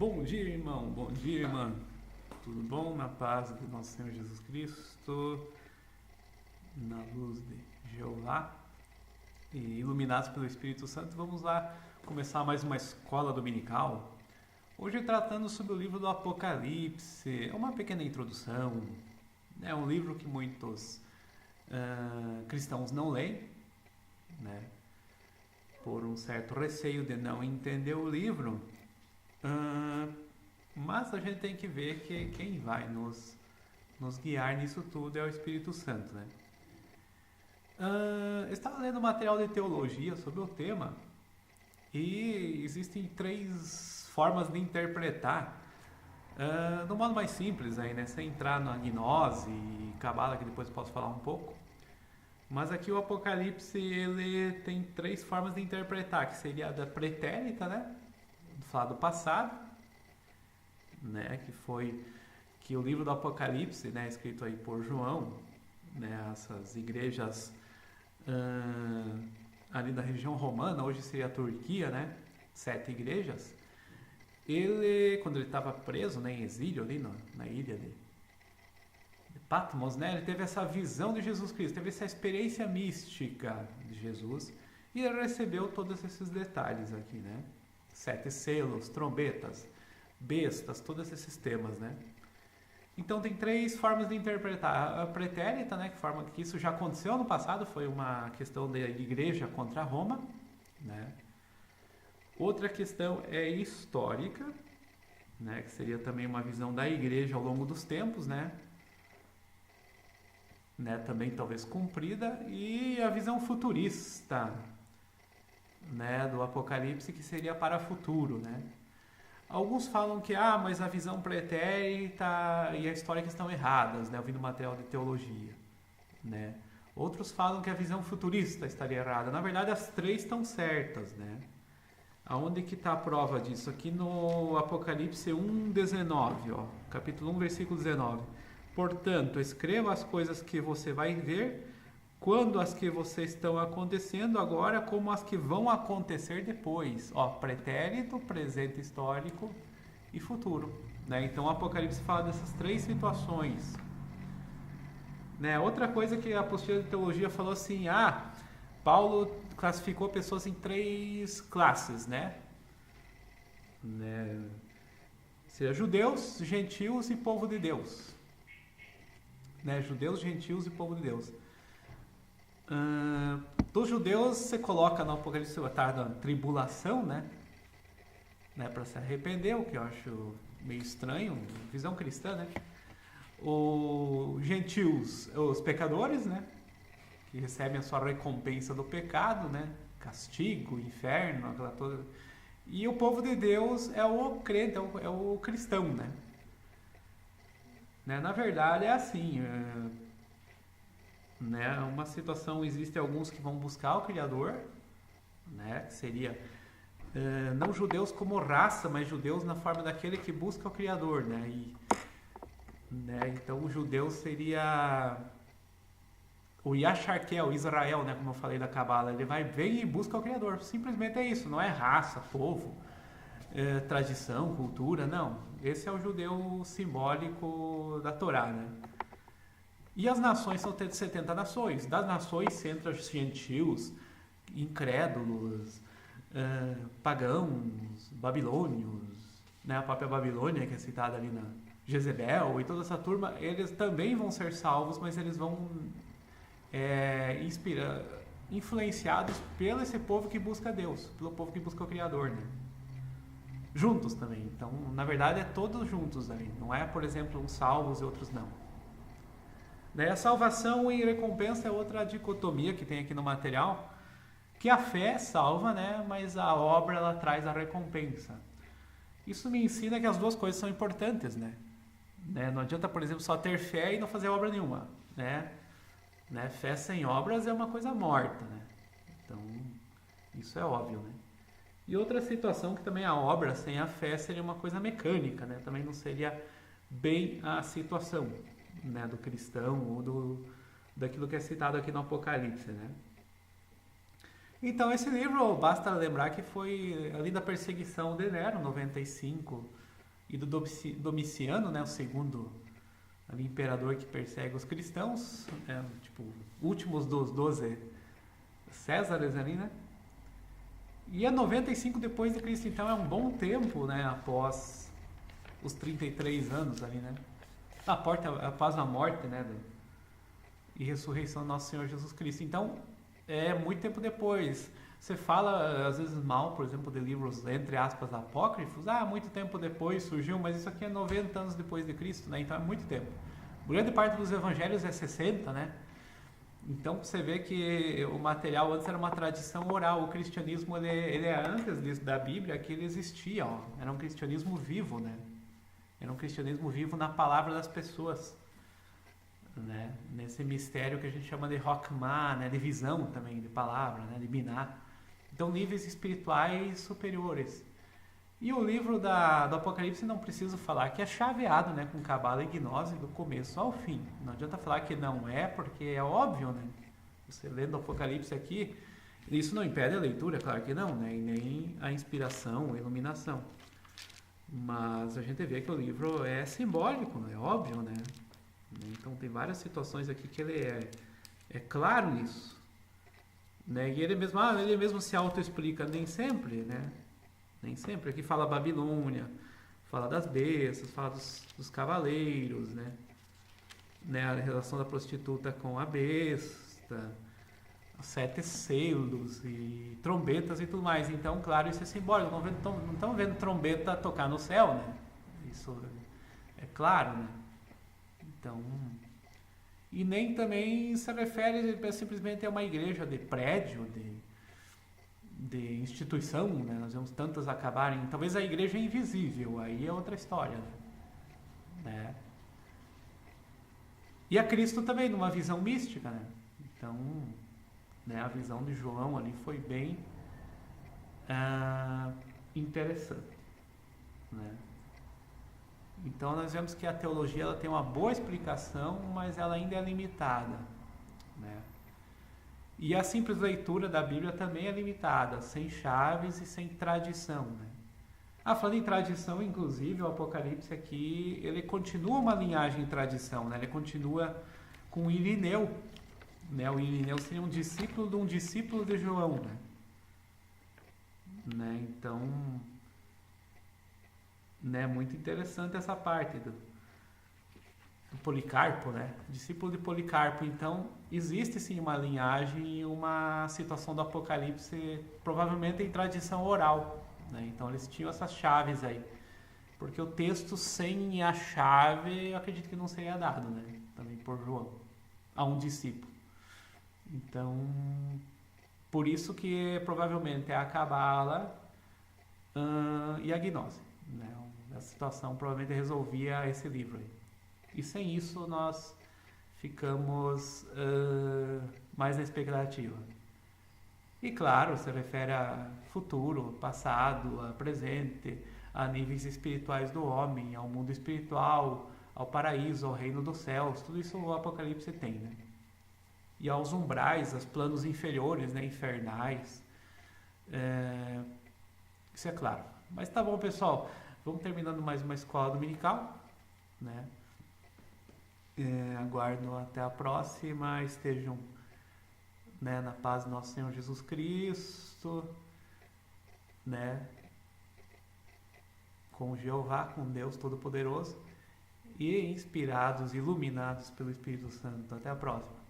Bom dia, irmão. Bom dia, irmã. Tudo bom? Na paz do nosso Senhor Jesus Cristo, na luz de Jeová e iluminados pelo Espírito Santo, vamos lá começar mais uma escola dominical. Hoje tratando sobre o livro do Apocalipse. É uma pequena introdução. É um livro que muitos cristãos não leem, né? Por um certo receio de não entender o livro. Mas a gente tem que ver que quem vai nos guiar nisso tudo é o Espírito Santo, né? Eu estava lendo material de teologia sobre o tema e existem três formas de interpretar, no modo mais simples aí, né? Sem entrar na gnose e cabala, que depois eu posso falar um pouco. Mas aqui o Apocalipse, ele tem três formas de interpretar, que seria a da pretérita, né? Falar do passado, né? Que foi que o livro do Apocalipse, né? Escrito aí por João, né? Essas igrejas ali da região romana, hoje seria a Turquia, né? 7 igrejas. Ele, quando ele estava preso, né, em exílio ali na ilha de Patmos, né? Ele teve essa visão de Jesus Cristo, teve essa experiência mística de Jesus e ele recebeu todos esses detalhes aqui, né? 7 selos, trombetas, bestas, todos esses temas, né? Então tem três formas de interpretar. A pretérita, né, que isso já aconteceu no passado, foi uma questão da igreja contra Roma, né? Outra questão é histórica, né, que seria também uma visão da igreja ao longo dos tempos, né? Também talvez cumprida, e a visão futurista, né, do Apocalipse, que seria para o futuro, né? Alguns falam que mas a visão pretérita e a histórica estão erradas, né, ouvindo material de teologia, né? Outros falam que a visão futurista estaria errada. Na verdade, as três estão certas, né? Aonde que está a prova disso? Aqui no Apocalipse 1:19, ó, capítulo 1, versículo 19. Portanto, escreva as coisas que você vai ver, quando as que você estão acontecendo agora, como as que vão acontecer depois. Ó, pretérito, presente histórico e futuro, né? Então o Apocalipse fala dessas três situações, né? Outra coisa que a apostila de teologia falou assim, Paulo classificou pessoas em três classes, né? Seja judeus, gentios e povo de Deus, né? Judeus, gentios e povo de Deus. Dos judeus, você coloca no Apocalipse a tarde tribulação, né? Para se arrepender, o que eu acho meio estranho, visão cristã, né? Os gentios, os pecadores, né? Que recebem a sua recompensa do pecado, né? Castigo, inferno, aquela toda. E o povo de Deus é o crente, é o cristão, né? Na verdade é assim, uma situação, existem alguns que vão buscar o Criador, né? Que seria não judeus como raça, mas judeus na forma daquele que busca o Criador, né? Então o judeu seria o Yasharkel, Israel, né? Como eu falei da Cabala, ele vem e busca o Criador. Simplesmente é isso, não é raça, povo, tradição, cultura, não. Esse é o judeu simbólico da Torá, né? E as nações são 70 nações. Das nações entram os gentios, incrédulos, pagãos, babilônios, né? A própria Babilônia, que é citada ali na Jezebel, e toda essa turma, eles também vão ser salvos, mas eles vão influenciados pelo esse povo que busca Deus, pelo povo que busca o Criador, né? Juntos também. Então, na verdade, é todos juntos ali. Não é, por exemplo, uns salvos e outros não. A salvação e recompensa é outra dicotomia que tem aqui no material, que a fé salva, né? Mas a obra, ela traz a recompensa. Isso me ensina que as duas coisas são importantes, né? Não adianta, por exemplo, só ter fé e não fazer obra nenhuma, né? Fé sem obras é uma coisa morta, né? Então, isso é óbvio, né? E outra situação que também a obra sem a fé seria uma coisa mecânica, né? Também não seria bem a situação, né, do cristão ou daquilo que é citado aqui no Apocalipse, né? Então esse livro, basta lembrar que foi ali da perseguição de Nero, 95 e do Domiciano, né, o segundo ali, imperador que persegue os cristãos, né, tipo, últimos dos 12 Césares ali, né? E é 95 depois de Cristo, então é um bom tempo, né, após os 33 anos ali, né? Após a morte, né, e ressurreição do nosso Senhor Jesus Cristo. Então, é muito tempo depois. Você fala, às vezes, mal, por exemplo, de livros, entre aspas, apócrifos. Muito tempo depois surgiu, mas isso aqui é 90 anos depois de Cristo, né? Então é muito tempo. Grande parte dos evangelhos é 60, né? Então você vê que o material antes era uma tradição oral. O cristianismo, ele é antes da Bíblia que ele existia, ó. Era um cristianismo vivo, né? Era um cristianismo vivo na palavra das pessoas, né? Nesse mistério que a gente chama de Rokhmah, né? De visão também, de palavra, né? De Binah. Então, níveis espirituais superiores. E o livro do Apocalipse, não preciso falar que é chaveado, né? Com cabala e gnose do começo ao fim. Não adianta falar que não é, porque é óbvio, né? Você lendo o Apocalipse aqui, isso não impede a leitura, claro que não, né? E nem a inspiração, a iluminação. Mas a gente vê que o livro é simbólico, é óbvio, né? Então tem várias situações aqui que ele é claro nisso, né? E ele mesmo se autoexplica, nem sempre, né? Nem sempre. Aqui fala Babilônia, fala das bestas, fala dos cavaleiros, né? A relação da prostituta com a besta, os 7 selos e trombetas e tudo mais. Então, claro, isso é simbólico. Não estão vendo trombeta tocar no céu, né? Isso é claro, né? Então, e nem também se refere simplesmente a uma igreja de prédio, de instituição, né? Nós vemos tantas acabarem. Talvez a igreja é invisível, aí é outra história, né? E a Cristo também, numa visão mística, né? Então, né, a visão de João ali foi bem interessante, né? Então nós vemos que a teologia ela tem uma boa explicação, mas ela ainda é limitada, né? E a simples leitura da Bíblia também é limitada, sem chaves e sem tradição, né? Falando em tradição, inclusive, o Apocalipse aqui, ele continua uma linhagem em tradição, né? Ele continua com Irineu, né? O Irineu seria um discípulo de João, né? Então, né, muito interessante essa parte do Policarpo, né? Discípulo de Policarpo. Então, existe sim uma linhagem e uma situação do Apocalipse, provavelmente em tradição oral, né? Então, eles tinham essas chaves aí. Porque o texto sem a chave, eu acredito que não seria dado, né? Também por João, a um discípulo. Então, por isso que provavelmente é a Cabala e a Gnose, né? A situação provavelmente resolvia esse livro aí. E sem isso nós ficamos mais na expectativa. E claro, se refere a futuro, passado, a presente, a níveis espirituais do homem, ao mundo espiritual, ao paraíso, ao reino dos céus. Tudo isso o Apocalipse tem, né? E aos umbrais, aos planos inferiores, né, infernais. Isso é claro. Mas tá bom, pessoal. Vamos terminando mais uma escola dominical, né? Aguardo até a próxima. Estejam, né, na paz do nosso Senhor Jesus Cristo, né? Com Jeová, com Deus Todo-Poderoso e inspirados, iluminados pelo Espírito Santo. Até a próxima.